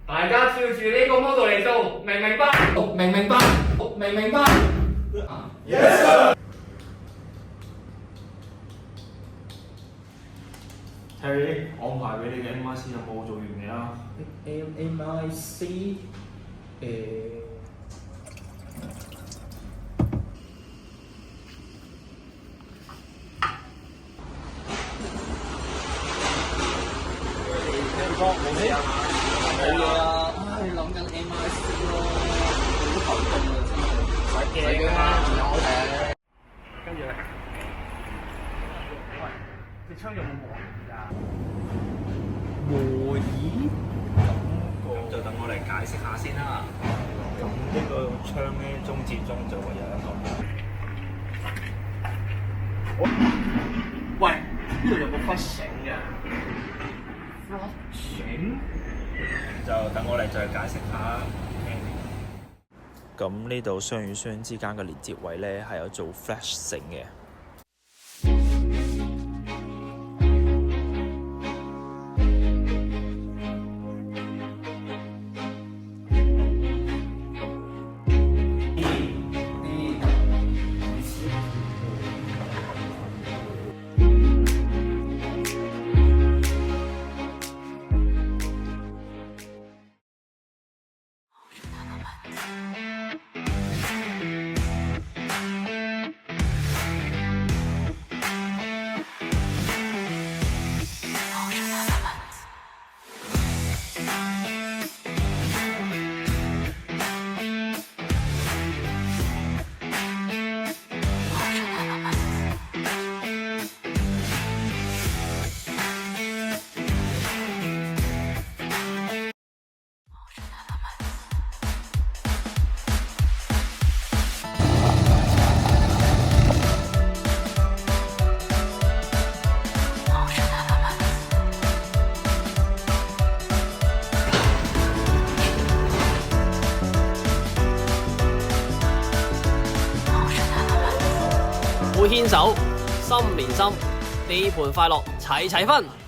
大家照住呢個 model 嚟做，明唔明白？明唔明白？明唔明白 ？Yes sir。Harry，安排俾你嘅 MIC 有冇做完未啊？MIC 冇嘢啊！唉，諗緊 MIC 咯，好頭痛啊！真係，唔使驚啦，仲有我哋。跟住咧，喂，隻槍有冇磨耳㗎？磨耳？咁就等我嚟解釋下先啦。咁呢個槍咧，中至中就會有一個。喂，呢度有個 flushing 嘅。flushing？就等我嚟再解釋下。咁呢度雙與雙之間嘅連接位咧，係有做 flash 繩嘅。會牽手，心連心，地盤快樂齊齊分。